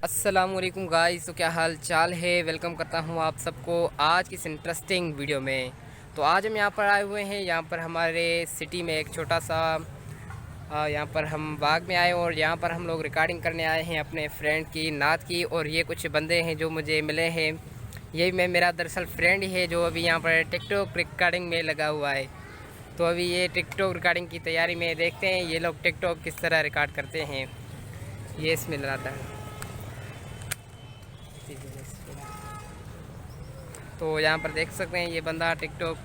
अस्सलामुअलैकुम गाइस, तो क्या हाल चाल है। वेलकम करता हूं आप सबको आज की इस इंटरेस्टिंग वीडियो में। तो आज हम यहां पर आए हुए हैं। यहां पर हमारे सिटी में एक छोटा सा यहां पर हम बाग में आए और यहां पर हम लोग रिकॉर्डिंग करने आए हैं अपने फ्रेंड की नात की। और ये कुछ बंदे हैं जो मुझे मिले हैं। ये मेरा दरअसल फ्रेंड ही है जो अभी यहाँ पर टिकटॉक रिकॉर्डिंग में लगा हुआ है। तो अभी ये टिकटॉक रिकॉर्डिंग की तैयारी में देखते हैं ये लोग टिकटॉक किस तरह रिकॉर्ड करते हैं। ये इसमें लगाता है। तो यहाँ पर देख सकते हैं ये बंदा टिकटॉक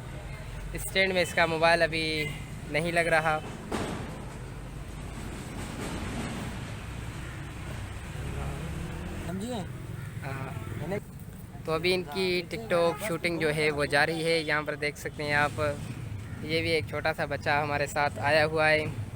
स्टैंड में, इसका मोबाइल अभी नहीं लग रहा। समझिए। हाँ, तो अभी इनकी टिकटॉक शूटिंग जो है वो जारी है। यहाँ पर देख सकते हैं आप, ये भी एक छोटा सा बच्चा हमारे साथ आया हुआ है।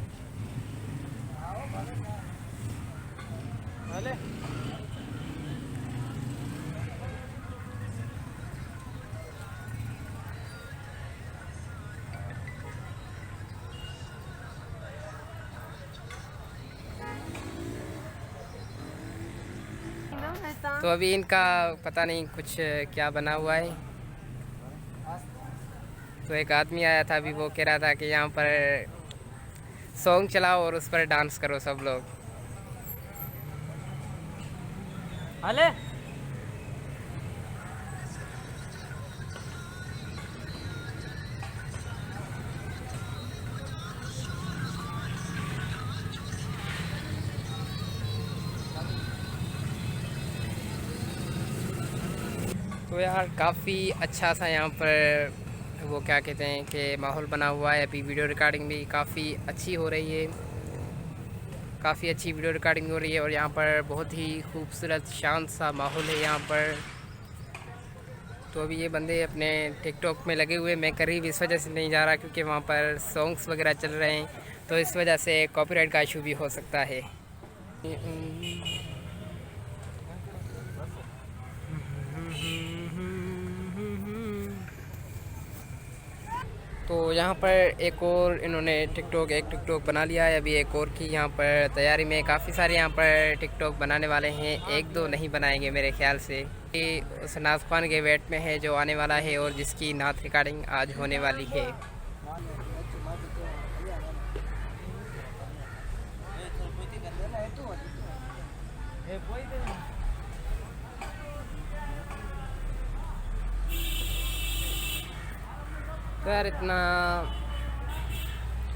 तो अभी इनका पता नहीं कुछ क्या बना हुआ है। तो एक आदमी आया था अभी, वो कह रहा था कि यहाँ पर सॉन्ग चलाओ और उस पर डांस करो सब लोग। अले तो यार काफ़ी अच्छा सा यहाँ पर वो क्या कहते हैं कि माहौल बना हुआ है। अभी वीडियो रिकॉर्डिंग भी काफ़ी अच्छी हो रही है। काफ़ी अच्छी वीडियो रिकॉर्डिंग हो रही है और यहाँ पर बहुत ही खूबसूरत शांत सा माहौल है यहाँ पर। तो अभी ये बंदे अपने टिकटॉक में लगे हुए। मैं करीब इस वजह से नहीं जा रहा क्योंकि वहाँ पर सॉन्ग्स वगैरह चल रहे हैं, तो इस वजह से कॉपीराइट का इशू भी हो सकता है। तो यहाँ पर एक और इन्होंने एक टिकटॉक बना लिया है। अभी एक और की यहाँ पर तैयारी में, काफ़ी सारे यहाँ पर टिकटॉक बनाने वाले हैं। एक दो नहीं बनाएंगे मेरे ख्याल से। ये उस नाज़ के वेट में है जो आने वाला है और जिसकी नात रिकॉर्डिंग आज होने वाली है। तो यार इतना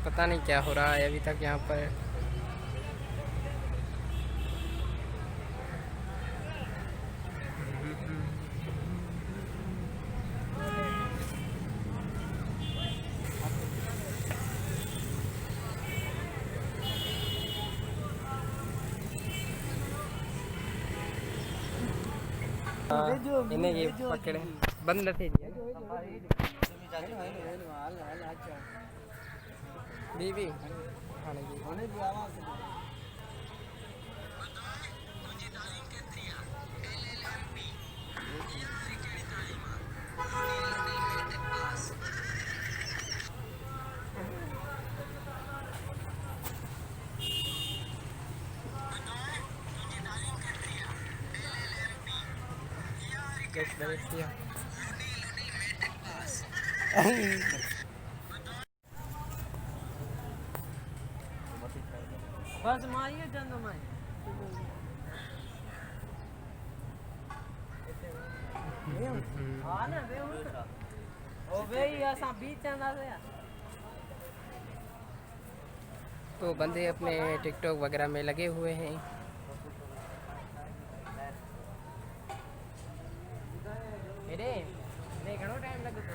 पता नहीं क्या हो रहा है अभी तक यहाँ पर। इन्हें ये पकड़े बंद थे बीबी खाने की। बस माइए चंद माई हाँ ना बे ओ बे ऐसा बीच चंदा से तो बंदे अपने टिकटॉक वगैरह में लगे हुए हैं। घणो टाइम लगे तो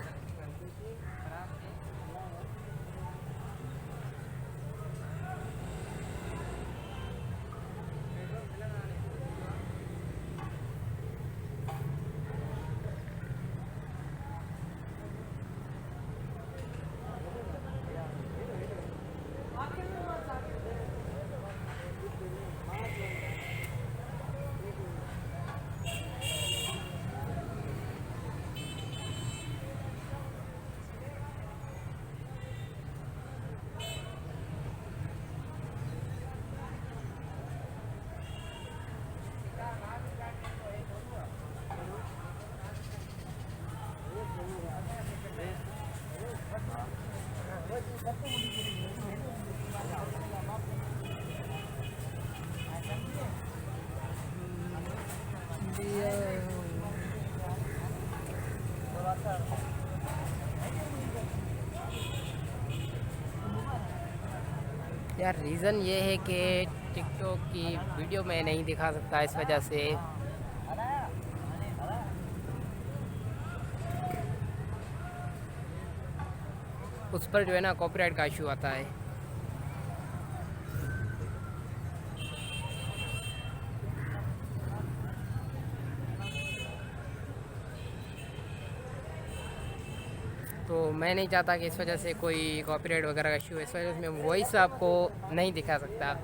यार रीज़न ये है कि टिकटॉक की वीडियो मैं नहीं दिखा सकता, इस वजह से उस पर जो है ना कॉपीराइट का इशू आता है। तो मैं नहीं चाहता कि इस वजह से कोई कॉपीराइट वगैरह का इशू है, इस वजह से मैं वॉइस आपको नहीं दिखा सकता।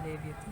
ले ली थी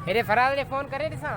हेरे फराज ने फोन करे ॾिसां।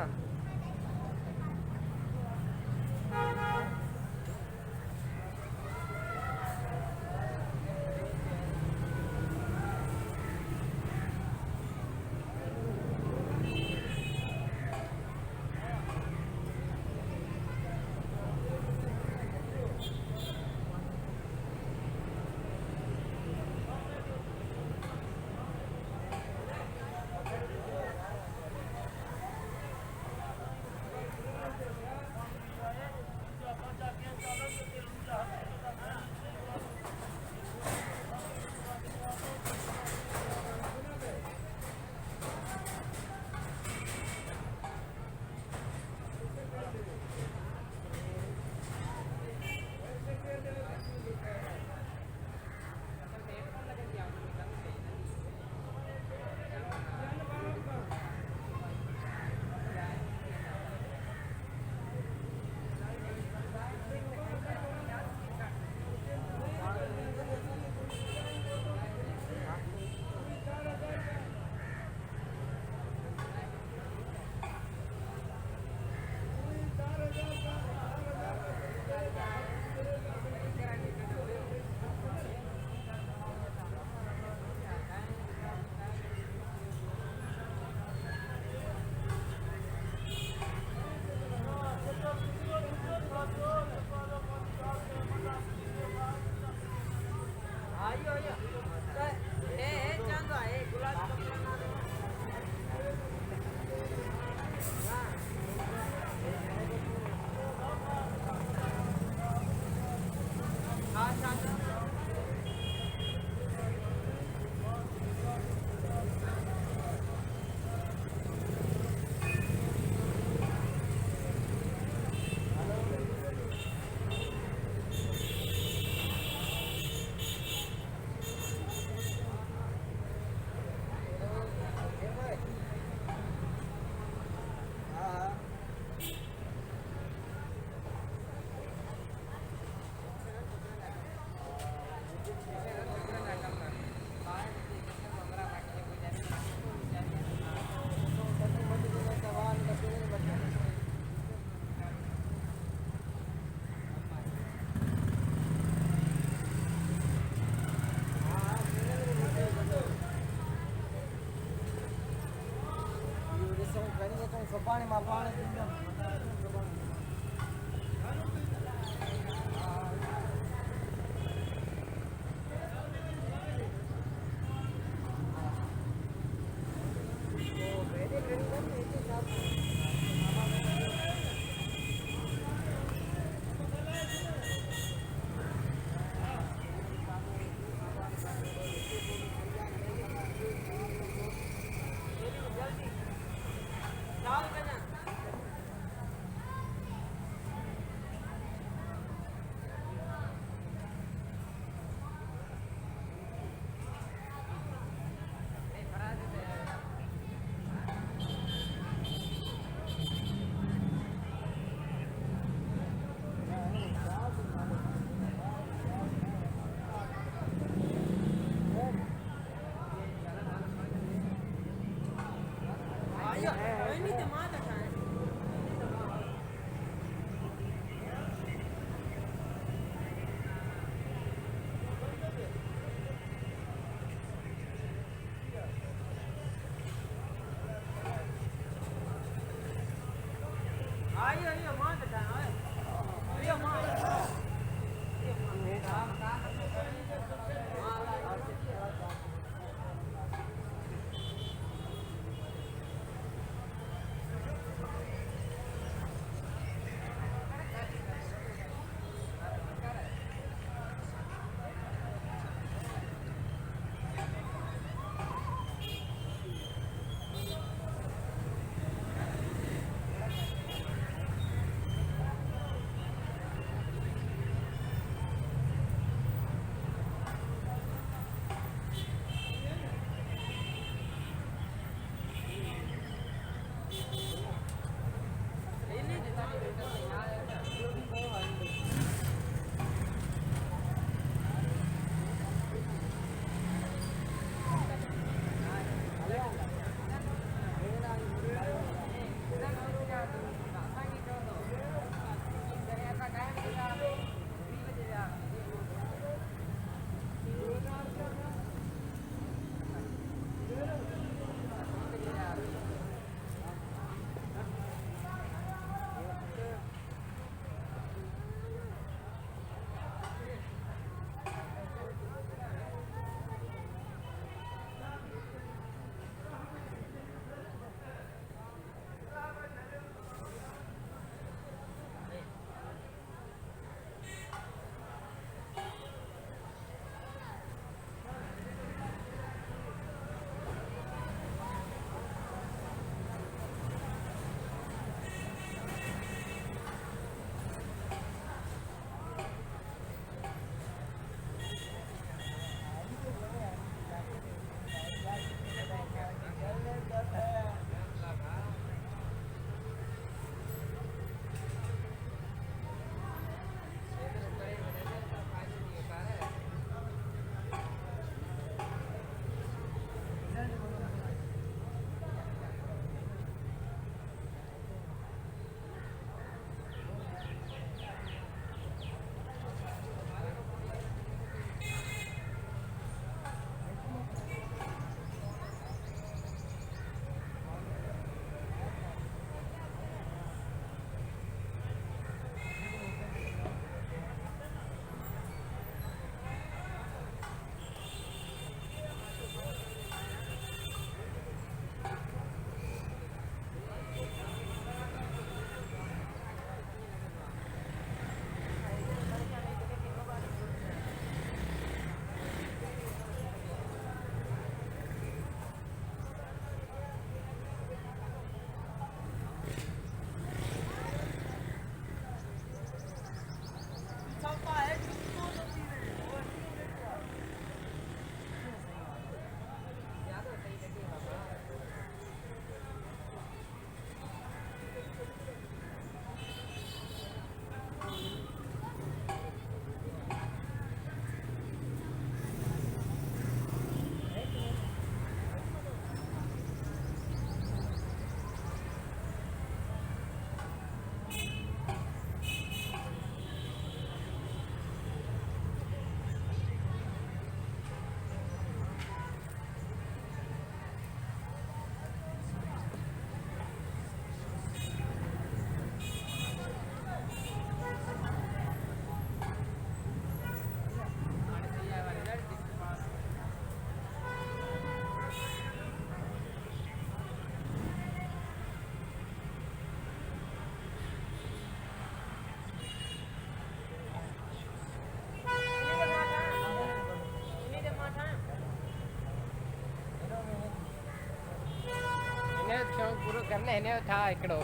करने नहीं था इकड़ो।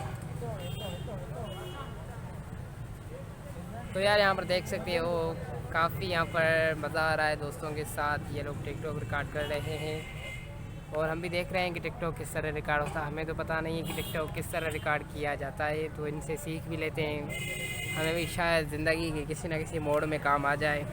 तो यार यहाँ पर देख सकते हो काफ़ी यहाँ पर मज़ा आ रहा है दोस्तों के साथ। ये लोग टिकटॉक रिकॉर्ड कर रहे हैं और हम भी देख रहे हैं कि टिकटॉक किस तरह रिकॉर्ड होता है। हमें तो पता नहीं है कि टिकटॉक किस तरह रिकॉर्ड किया जाता है, तो इनसे सीख भी लेते हैं। हमें भी शायद ज़िंदगी के किसी न किसी मोड़ में काम आ जाए।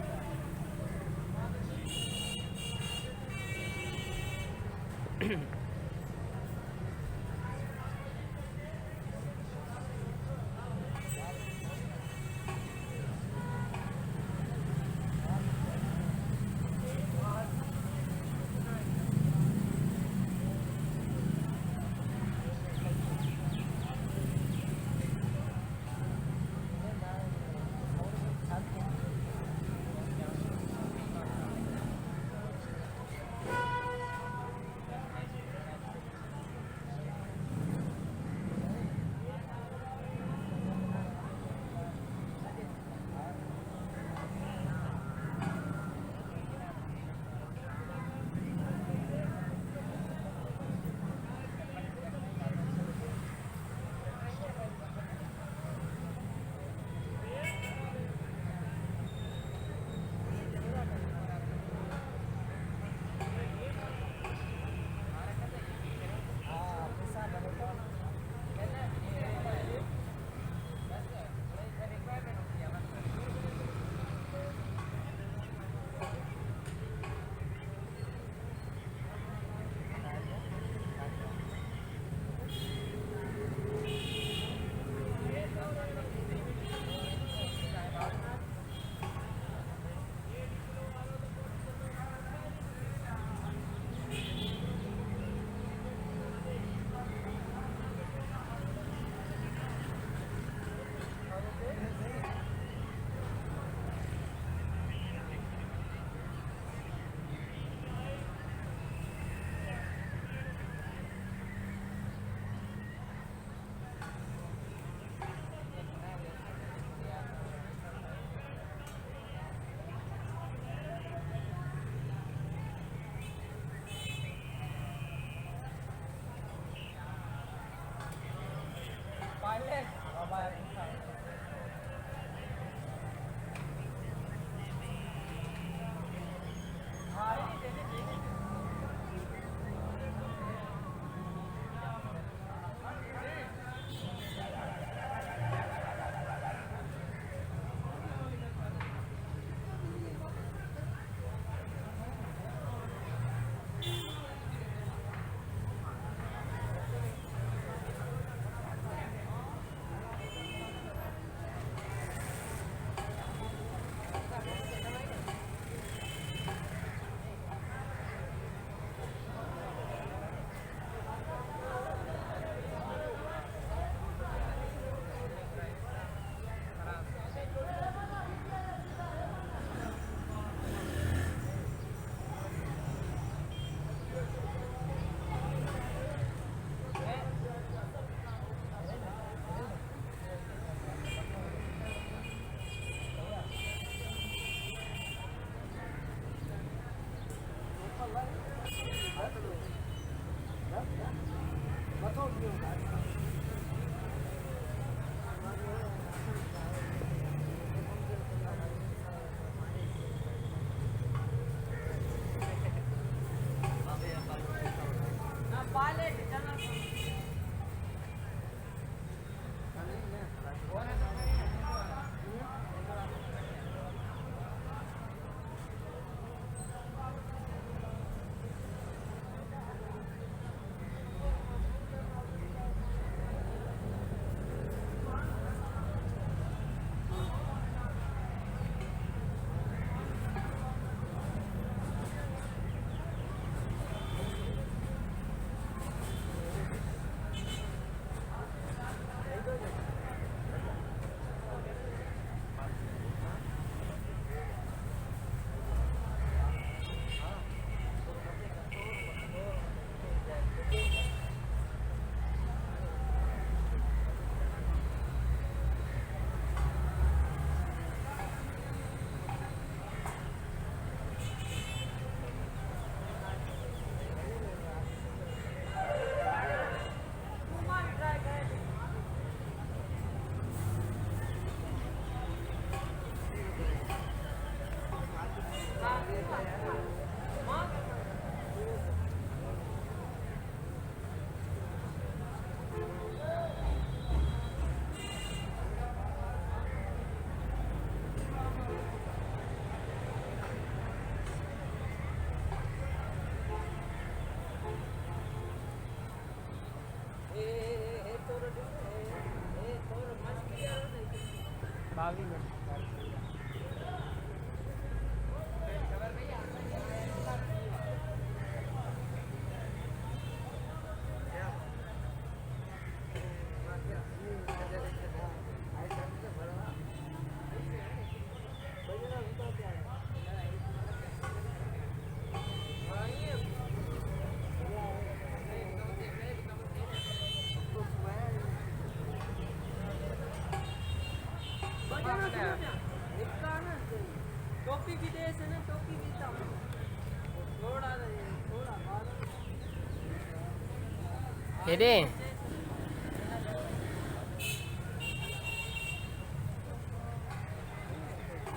हेडे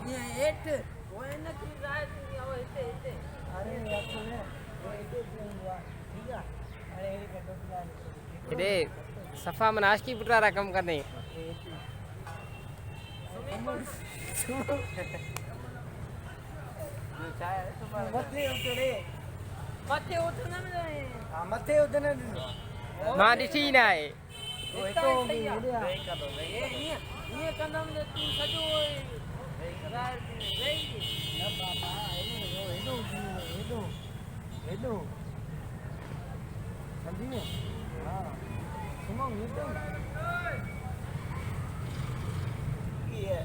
ये एट वो है ना कि रात में आओ इते अरे यार सुने वो इते हुआ ठीक है अरे ये कटो प्लान हेडे सफा मनाश की पुटरा रकम करने मथे उठना में हां मथे उधने मां ॾिठी न आहे ओए तो भी ये कदम ने तू सजो रात में रही ना बाबा एडो समझी ने हां सुनो ये तो ये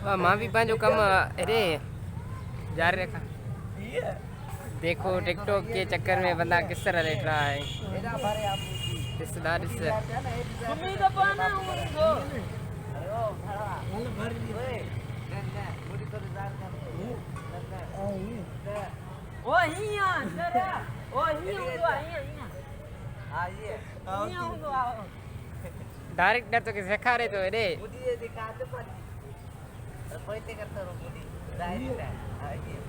वाह मां भी पंहिंजो कमु हेॾे जारी रखा ये देखो टिकटॉक के चक्कर में बंदा किस तरह लेट रहा है मेरा बारे आप रिश्तेदार इस तुम्ही तो पाना वो अरे ओ खड़ा चल भर ली ओए ना मुड़ी तो जार कर ओ हिया जरा ओ हिया हुआ हिया हां ये हिया हुआ डायरेक्टर तो किसे खा रहे तो हेडे मुड़ी ये दिखा दे पर पैसे करता रहो मुड़ी डायरेक्ट है ये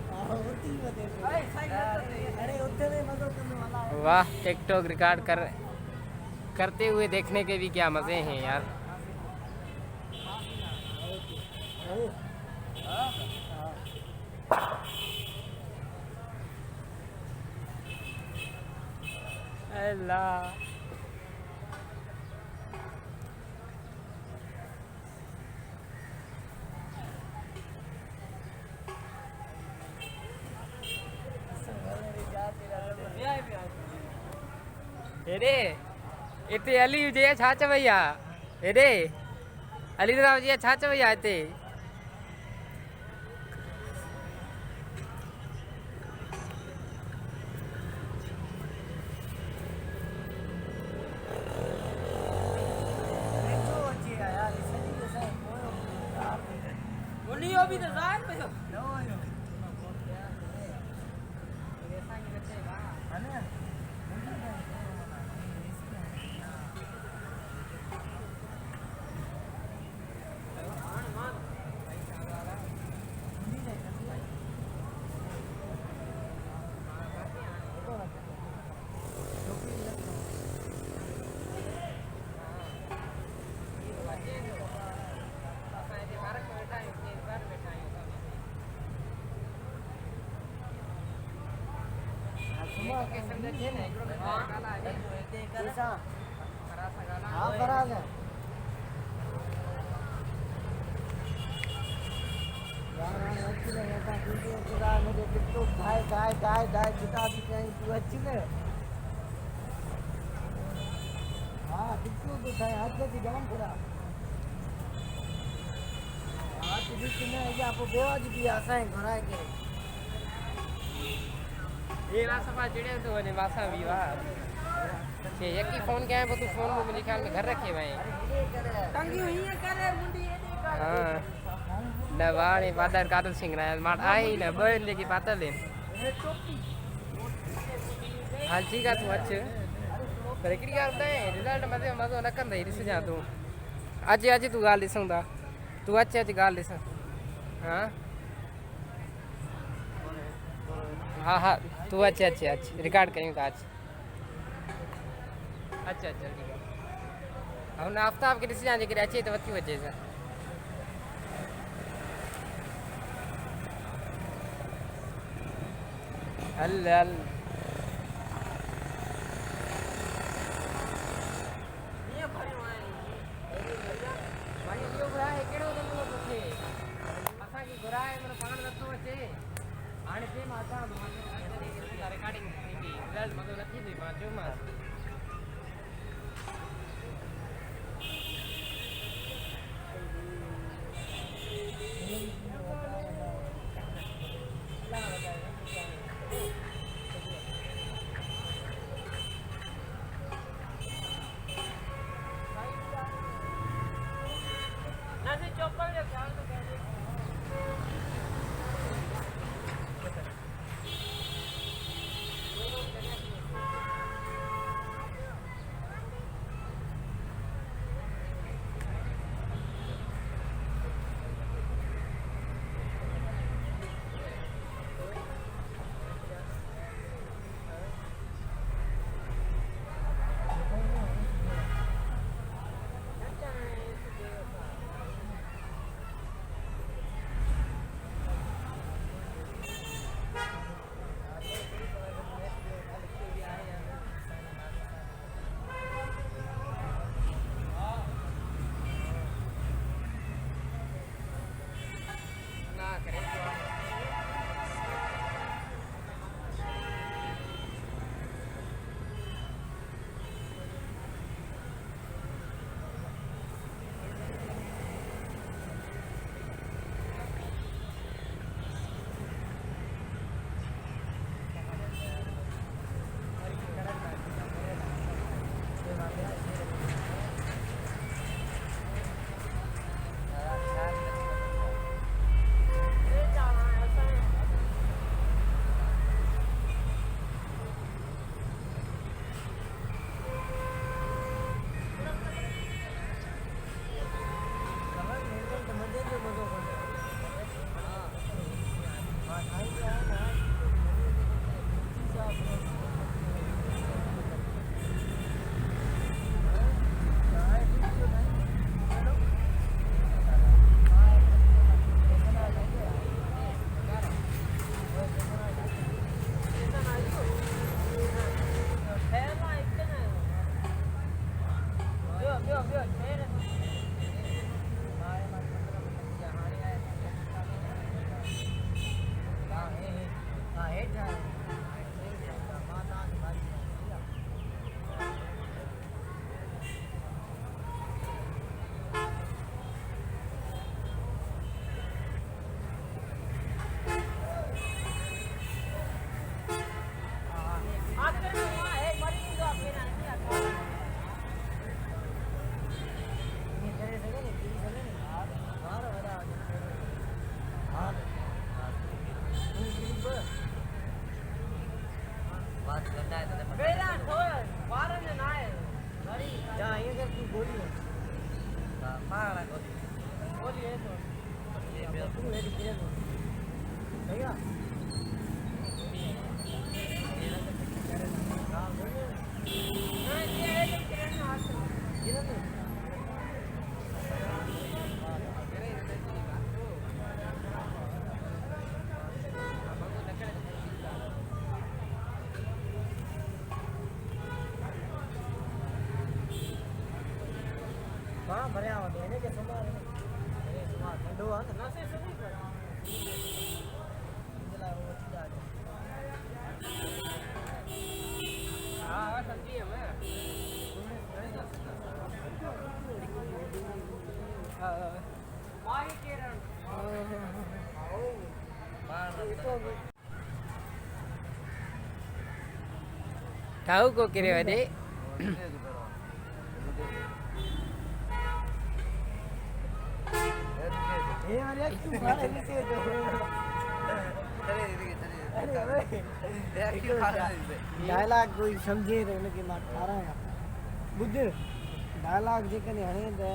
अरे उतने मदद करने वाला वाह टिकटॉक रिकॉर्ड करते हुए देखने के भी क्या मजे हैं यार अल्लाह हेडे इते अली जे छा चवैया हेडे अली राव जी छा चवैया हिते उन्हीं भी तो जाए पे हाँ फराज है मुझे टिकटॉक गाय जिता भी कहीं तू अच्छी ने हाँ टिकटॉक तो था आज की जाम पूरा आज बीच में ये आपको बेवाजी भी आसा है घराए के ये ना सफा चिड़िया तो ने वासा भी वाह ये यकी फोन क्या है वो तू फोन में मेरे ख्याल में घर रखे हुए हैं टंगी हुई है करे मुंडी ये हाँ न वाणी पादर कादल सिंह ना मार आई न बन लेकी पातल ले हाल ठीक है तू अच्छे पर एकड़ी गाल ॿुधाए रिज़ल्ट मज़े मज़ो न कंदई ॾिस जा तूं अॼु अॼु तूं ॻाल्हि ॾिसूं था तूं अच ॻाल्हि ॾिस हाँ हाँ हाँ तूं अच रिकॉर्ड कयूं था अच्छा ठीक है हुन आफ्ताब खे ॾिसजां जेकॾहिं अचे त वठी अचेसि हल ये भरियो है भाई इहो घुराए कहिड़ो धंधो थो थिए असांखे घुराए मन पाण नथो अचे हाणे चई मां अचां थो रिकॉर्डिंग थींदी रिज़ल्ट मज़ो न थींदी मां चयोमांसि नदी चौपल ले ख्याल में भरिया हो देने के समार ठंडो आ ना से सभी पर इंजला वो चीज आ हां सब्जी है मैं माही केरन ठाऊ को करे वदे ये मारे क्यों मारे इसे तो डायलॉग कोई समझे तो उनके मार थारा है बुद्ध डायलॉग जे कने हणे द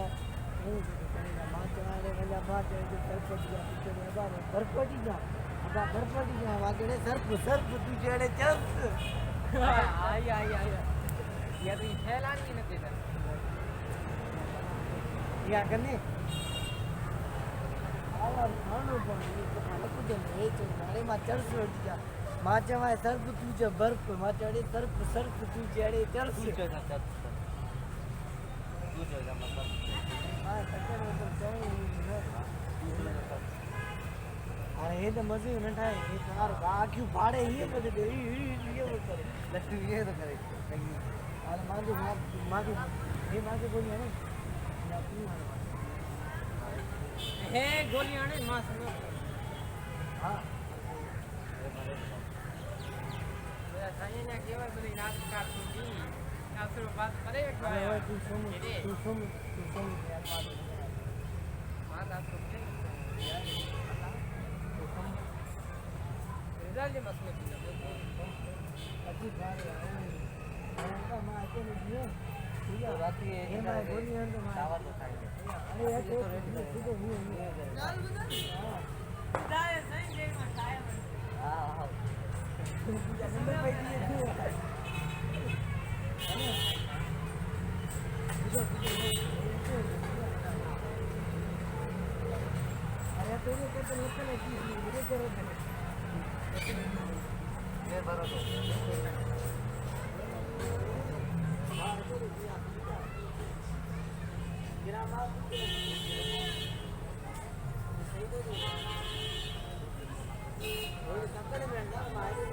मां चवारे वंजा बात है जो सरपटी जा पिक्चर में बार सरपटी जा अब सरपटी जा वागड़े सर्प तू जेड़े चल आई ये तो फैलानी न देता या कने और खानो पण तो खाने को दे नहीं तो मारे मां चल सोच जा मां चवाए सर्प तू जे बर्फ मां चढ़े सर्प तू जेड़े चल तू जो ना चल तू जो ना मतलब हां टक्कर में तो चाहिए अरे ये तो मजे न ठाए ये कार गा क्यों फाड़े ये बजे दे ये वो करे लक्ष्मी ये तो करे और मां ये मां के बोली है ना या तू है गोली आने मां सुनो हां मेरा थाने ने केवल बोली नाच काट दी आप सिर्फ बात करे एक बार तू सुन यार बात आप सुन यार रिजल्ट मसले की अच्छी बात है उनका मां के लिए ठीक है रात ये मैं गोली है तो टावर तो खाएंगे अरे ये तो सीधे नहीं है चल बता हां जाए सही देख में खाए हां नंबर पे दिए तू अरे तेरे को तो लगता है कि मेरे जरूरत है ये बरोबर गिरामा सही तो और कंपनी में ना मारे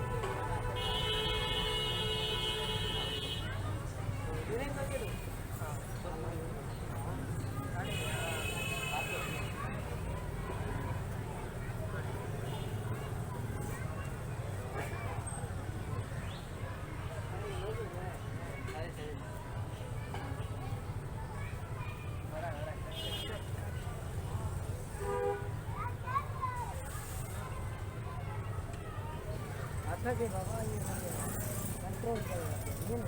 ये नहीं लगे तो हां के बाबा ये कंट्रोल करेगा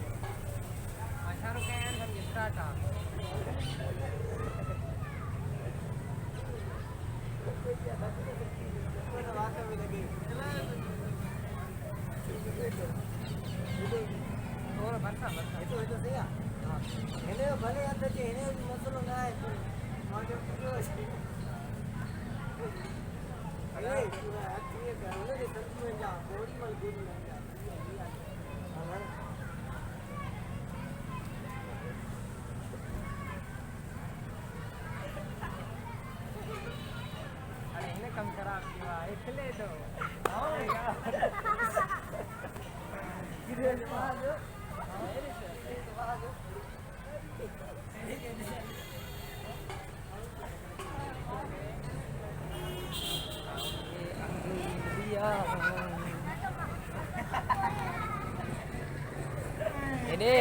अशारो के एंड हम स्टार्ट आ को वाकई में लगी और बरसा itu sih ya ini balik ada sih ini masalah nggak itu mau terus अरे पूरा एक्चुअली करने के सच में जा बॉडी वाली गुड नहीं जा अगर अरे इन्हें कम करा दिया इसलिए तो किधर वहाँ जो वहाँ जो ini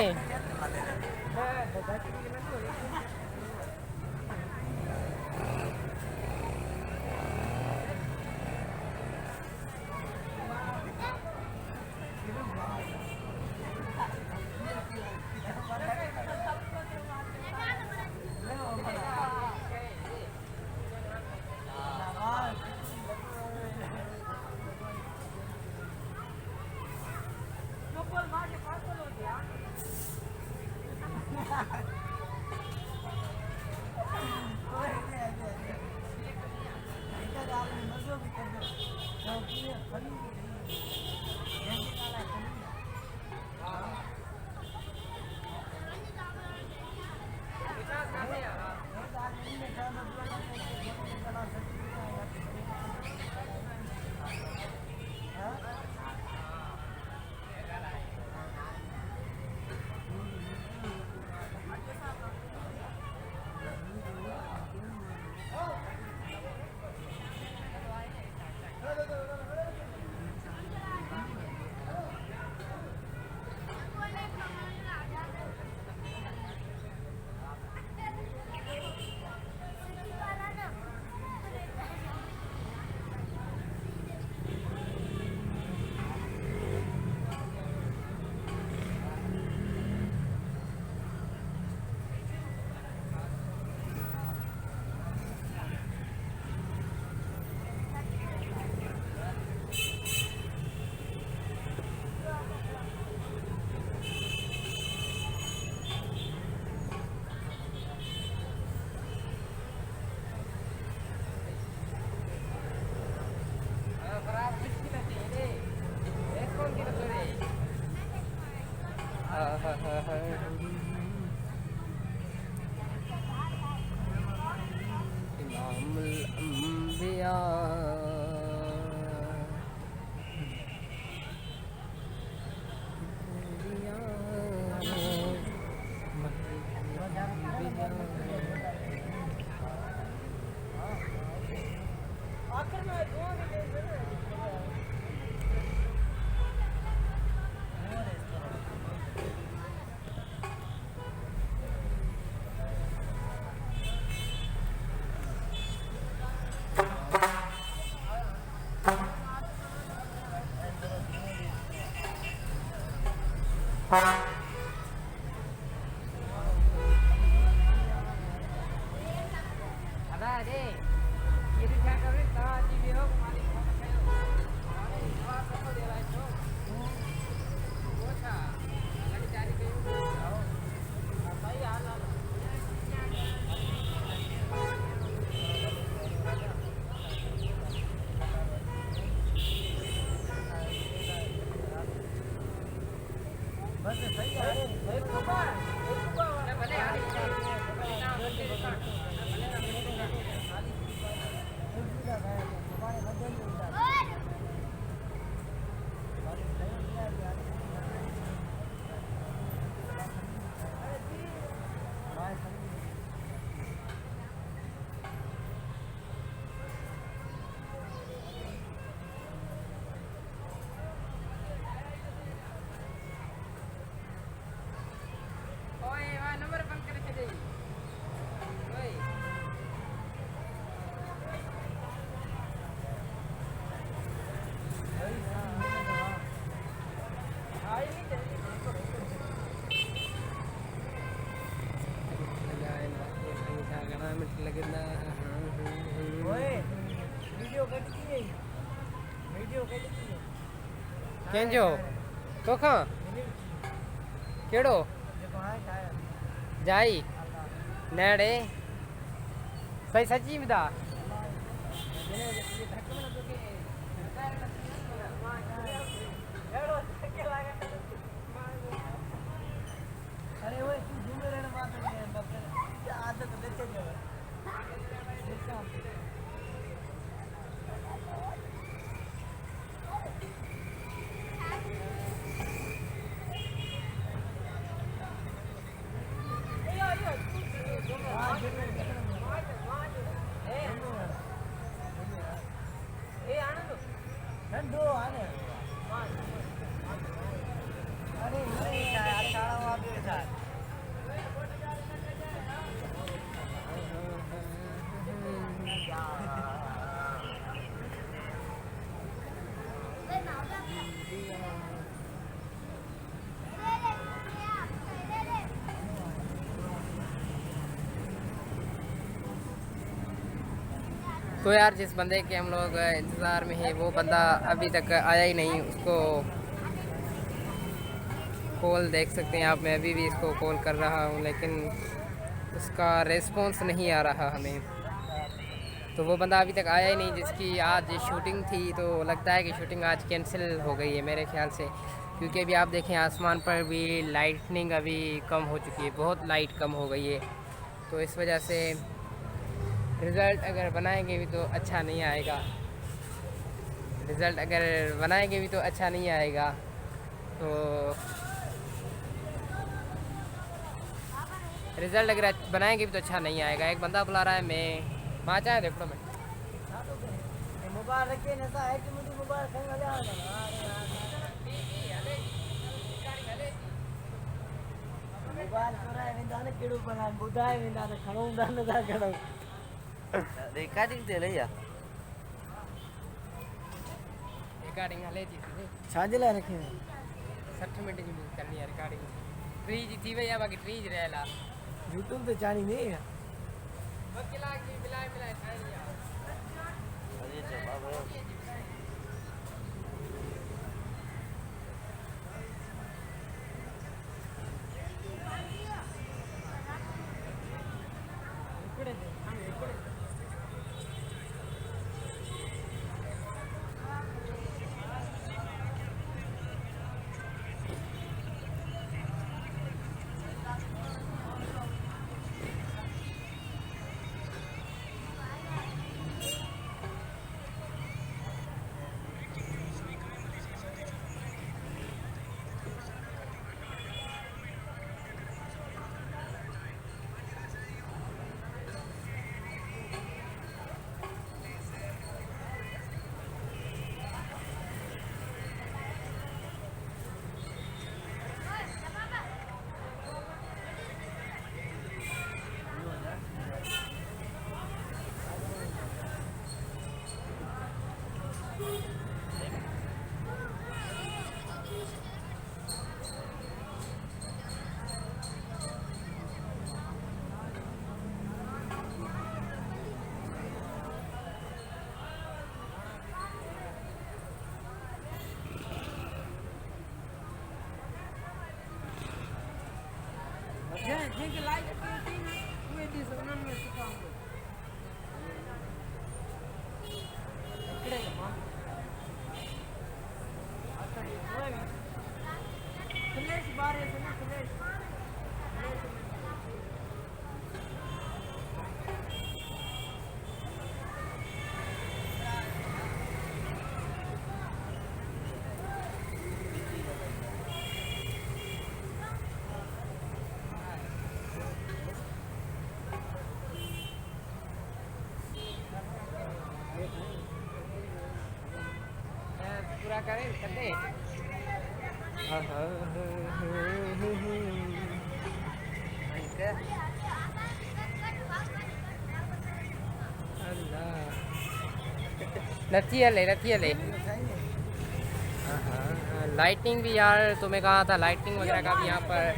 इमामुल अंबिया आखिर में दुआ भी दे दे ada deh jadi saya kawin tahu di video kemarin बस सही है एक बार nomor bang kerja deh. Oi. ओए वीडियो कट की है केंजो तो खां केड़ो जाई नेड़े सही सची बता अरे वो तू घूमे रहने बात है आदत देते जो ठंडो आने अरे तो यार जिस बंदे के हम लोग इंतज़ार में हैं वो बंदा अभी तक आया ही नहीं। उसको कॉल देख सकते हैं आप, मैं अभी भी इसको कॉल कर रहा हूँ लेकिन उसका रिस्पॉन्स नहीं आ रहा हमें। तो वो बंदा अभी तक आया ही नहीं जिसकी आज शूटिंग थी। तो लगता है कि शूटिंग आज कैंसिल हो गई है मेरे ख्याल से, क्योंकि अभी आप देखें आसमान पर भी लाइटनिंग अभी कम हो चुकी है, बहुत लाइट कम हो गई है। तो इस वजह से रिज़ल्ट अगर बनाएंगे भी तो अच्छा नहीं आएगा, रिज़ल्ट अगर बनाएंगे भी तो अच्छा नहीं आएगा। तो रिज़ल्ट अगर बनाएंगे भी तो अच्छा नहीं आएगा। एक बंदा बुला रहा है, मैं माँ चाहे देखो मैं मुबारक है ना है कि मुझे मुबारक है ना मुबारक हो रहा है विंदा ने केड़ो बना बुधाए विंदा ने खणो दान दा खणो रिकॉर्डिंग दे ले या रिकॉर्डिंग हले जी छाजे ला रखे 60 मिनट जी करनी है रिकॉर्डिंग। ट्रीज थी भैया बाकी ट्रीज रहेला यूट्यूब पे चाणी नहीं है बकिला की मिलाए मिलाए ठाणिया अरे जवाब है जे लाइक करती है वो दी सोनन में सुखाऊंगा इकडे मां आता है फ्लैश बार है ना फ्लैश पूरा करें करते रखी है ले लाइटिंग भी यार, तो मैं कहा था लाइटिंग वगैरह का भी यहाँ पर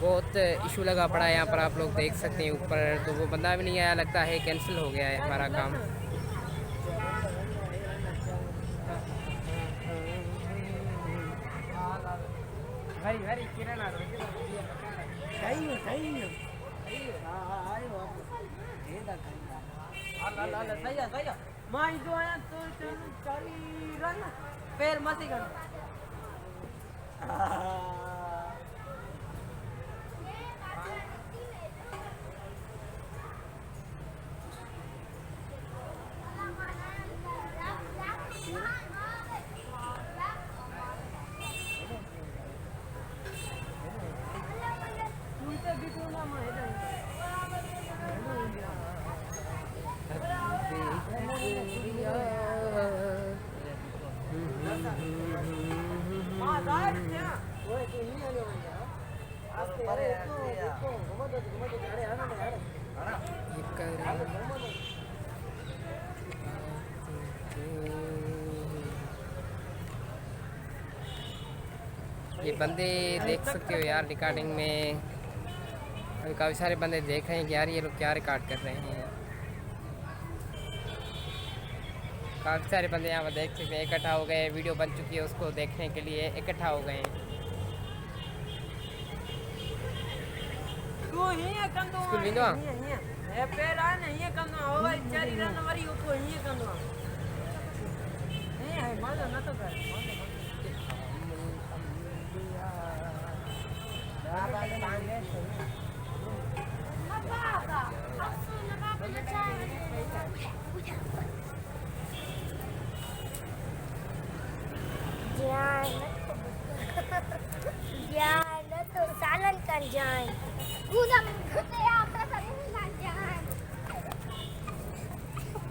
बहुत इशू लगा पड़ा है। यहाँ पर आप लोग देख सकते हैं ऊपर, तो वो बंदा भी नहीं आया, लगता है कैंसिल हो गया है हमारा काम। भारी भारी किरण आ रही कहीं हाँ हाँ आयो वापस ये दा कहीं अल्लाह सही है मां जो आया तो चल चारी रन पैर मत कर ये बंदे देख सकते हो यार रिकॉर्डिंग में। अभी काफ़ी सारे बंदे देख रहे हैं कि यार ये लोग क्या रिकॉर्ड कर रहे हैं। काफ़ी सारे बंदे यहाँ पर देख सकते हैं इकट्ठा हो गए, वीडियो बन चुकी है उसको देखने के लिए इकट्ठा हो गए हैं। स्कूल विंदो ए पैर आ नहीं कंदो होगा चारी रन वाली ऊपर ही कंदो नहीं है मानो ना तो कर ज्ञान तो सालन कर जाए कूदम घुटे आता सरे नहीं जान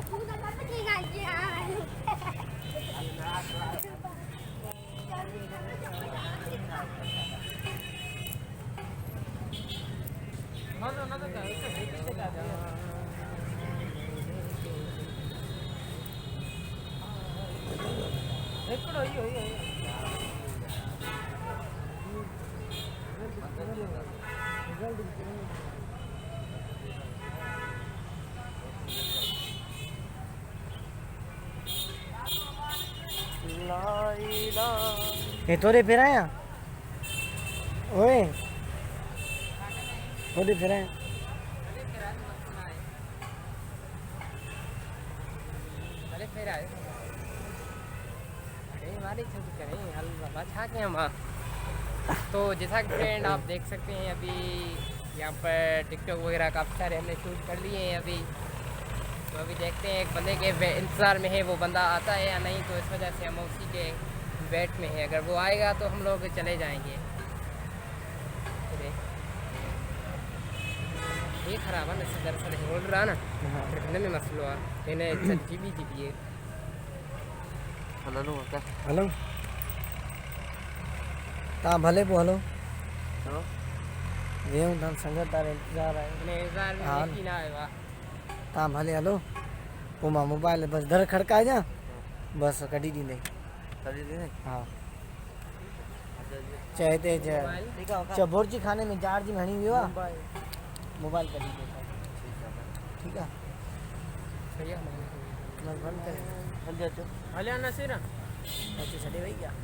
कूदम अपनी ना जान मानो ना तो कर इससे किससे कर दिया एकड़ो ही ये तोरे फिर आया ओए तोरे फिर आया अरे फिर आए अरे हमारी छुट्टी करें हल बाबा छा के हम। तो जैसा कि फ्रेंड आप देख सकते हैं अभी यहाँ पर टिकटॉक वगैरह काफ़ी सारे हमने शूट कर लिए हैं अभी। तो अभी देखते हैं एक बंदे के इंतज़ार में है, वो बंदा आता है या नहीं, तो इस वजह से हम उसी के वेट में है। अगर वो आएगा तो हम लोग चले जाएंगे। ये ख़राब है ना दरअसल रोड रहा ना फिर में मसलो आहे इन्हें जीबी जीबी हलो ता भले पो हलो वेहूं था संगत तारे इंतजार आहे इन्हें इंतज़ार में हाँ। लेकिन आए वाह ता भले हलो पोइ मां मोबाइल बस दर खड़काइजां बस कढी ॾींदे हाँ चए ते चबोरची खाने में चार्ज में हणी वियो आहे मोबाइल कढी ॾे ठीकु आहे सही है बस बंदि करे हल अचो हलिया नसीर अची छॾे वई आहे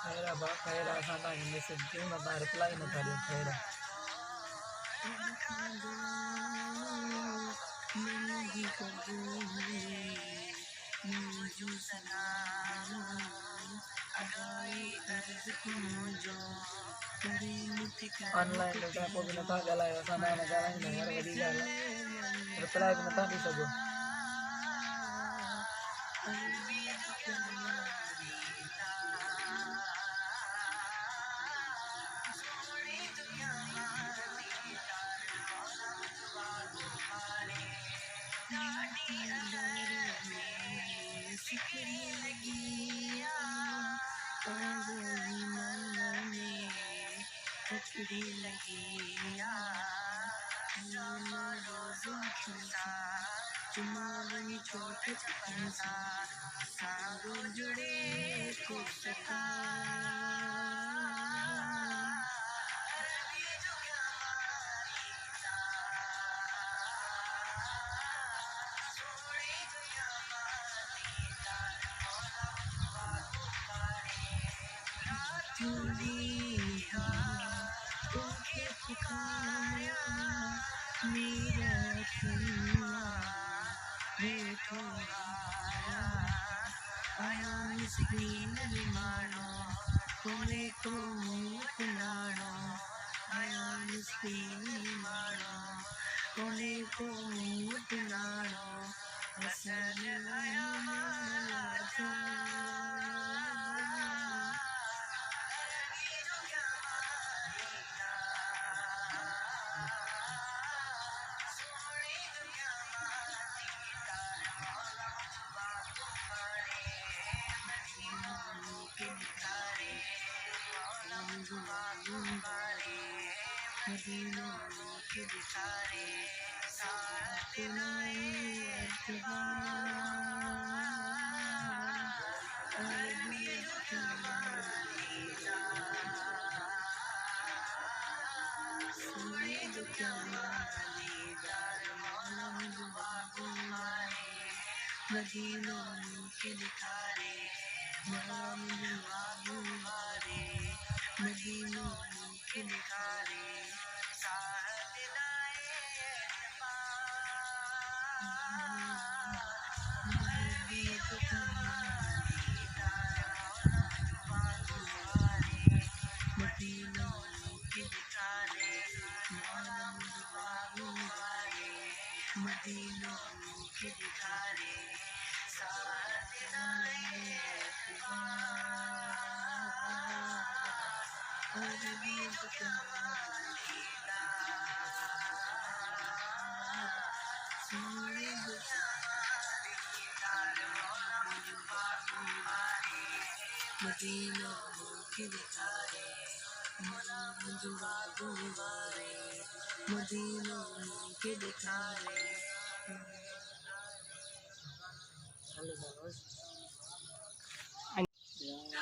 खैरा बा खैरा सादा के मैसेज क्यों ना तार रिप्लाई ना करियो खैरा ऑनलाइन तो क्या को बिना था गला है सादा ना गला नहीं यार वधी गला रिप्लाई बिना था नहीं सको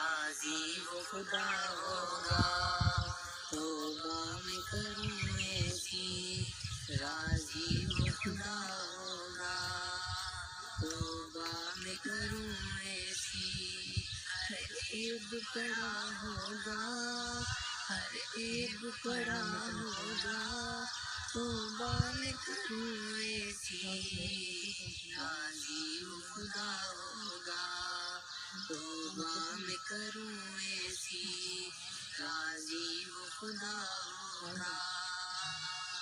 राजी वो खुदा होगा तौबा मैं करूँ ऐसी राजी वो खुदा होगा तौबा मैं करूँ ऐसी हर एक पड़ा होगा हर एक पड़ा होगा तौबा मैं करूँ ऐसी राजी वो खुदा होगा तौबा मैं करूँ ऐसी राजी वो खुदा होगा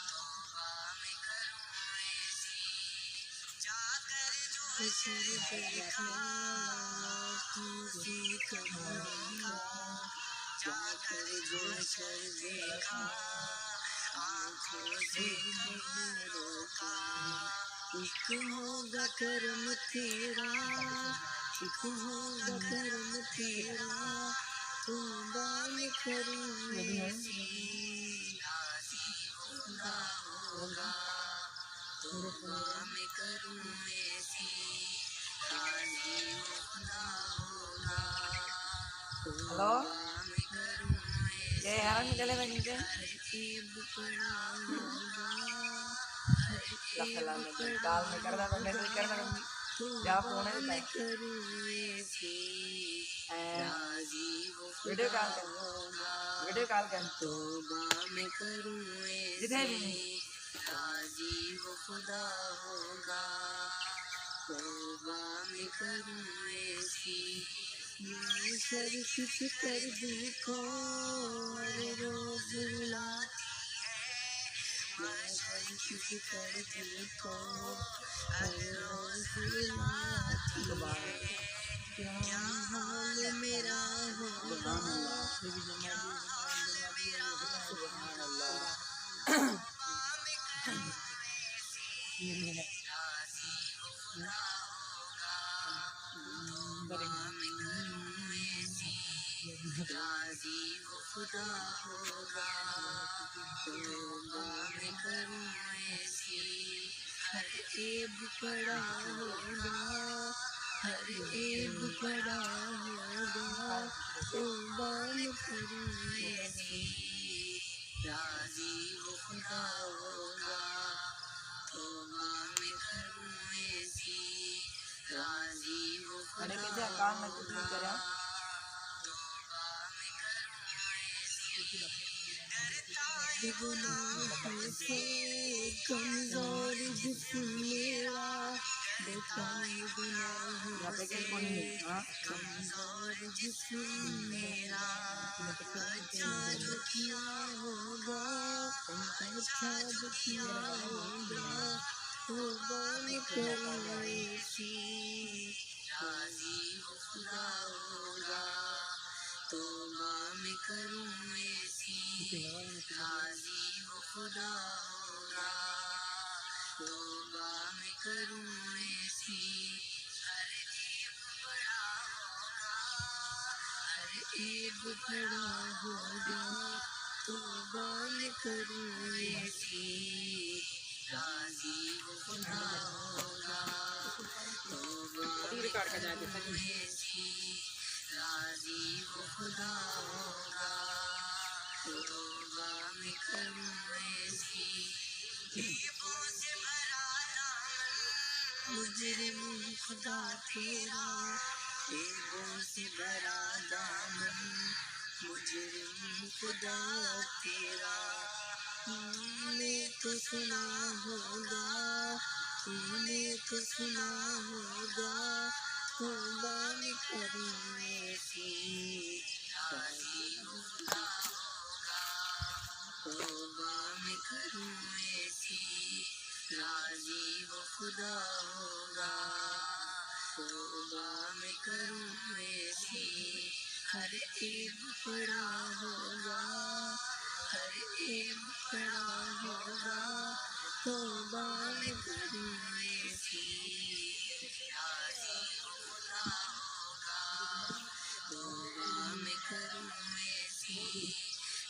तौबा मैं करूँ ऐसी जाकर जो सर देखा तुझे करूँगा जाकर जो सर देखा आँखों से खबरों का एक होगा कर्म तेरा एक होगा कर्म तेरा तौबा मैं करूँ ऐसी राजी होगा होगा तौबा मैं करूँ ऐसी राजी होगा होगा हेलो मैं करूँ ये यार निकले मैं नीचे लखला में काल में करना तो मैसेज करना जा फोन है वीडियो कॉल कर वीडियो कॉल कर तौबा मैं करूँ जिधर भी ऐसी राजी वो खुदा होगा तौबा मैं करूँ ऐसी मैं सर किस कर दूँ को हर रोज रुलाती है मैं सर किस कर दूँ को हर रोज रुलाती है क्या हाल मेरा होगा राजी वो खुदा होगा तौबा मैं करूँ ऐसी हर ऐब पड़ा होगा हर ऐब पड़ा होगा तौबा मैं करूँ ऐसी राजी वो खुदा होगा तौबा मैं करूँ ऐसी राजी वो अरे खुदा किधर काम में कुछ नहीं करा गुनाहों से कमजोर जिस्म मेरा बेकार गुनाहों से कमजोर जिस्म मेरा अच्छा जो किया होगा अच्छा जो किया होगा तौबा मैं करूँ ऐसी राजी वो खुदा होगा तौबा मैं करूँ ऐसी राजी वो खुदा होगा तौबा मैं करूँ ऐसी हर ऐब बड़ा होगा हर ऐब बड़ा होगा तौबा मैं करूँ ऐसी राजी वो खुदा होगा तौबा मैं करूँ ऐसी राजी वो खुदा होगा तौबा मैं करूँ ऐसी गरीबों से भरा दामन मुजरिम खुदा तेरा गरीबों से भरा दामन मुजरिम खुदा तेरा तूने तो सुना होगा तूने तो सुना होगा तौबा मैं करूँ ऐसी राजी वो खुदा होगा तौबा मैं करूँ ऐसी राजी वो खुदा होगा तौबा मैं करूँ ऐसी हर ऐब पड़ा होगा हर ऐब पड़ा होगा तौबा मैं करूँ ऐसी राजी वो खुदा होगा तौबा मैं करूँ ऐसी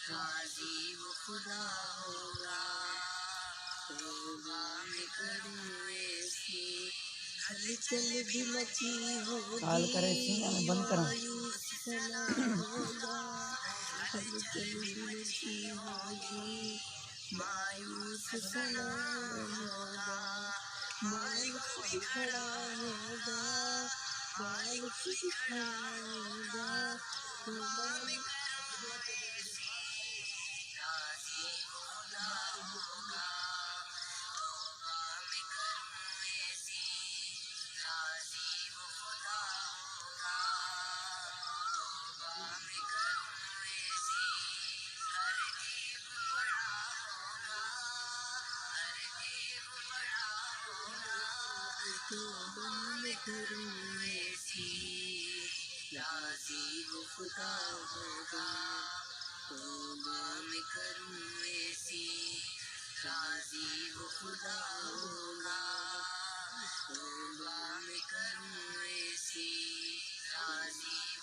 राजी वो खुदा होगा तौबा मैं करूँ ऐसी हलचल भी मची काल करे होगी मैं बंद करूं मायूस सना होगा हलचल भी मची होगी मायूस सना होगा मायूस भी खड़ा होगा मायूस भी खड़ा होगा तौबा मैं करूँ ऐसी राजी वो खुदा होगा तौबा मैं करूँ ऐसी राजी वो खुदा होगा तौबा मैं करूँ ऐसी हर ऐब बड़ा होगा हर ऐब बड़ा होगा तौबा मैं करूँ ऐसी राजी वो खुदा होगा तौबा मैं करूँ ऐसी राजी वो खुदा होगा तौबा मैं करूँ ऐसी राजी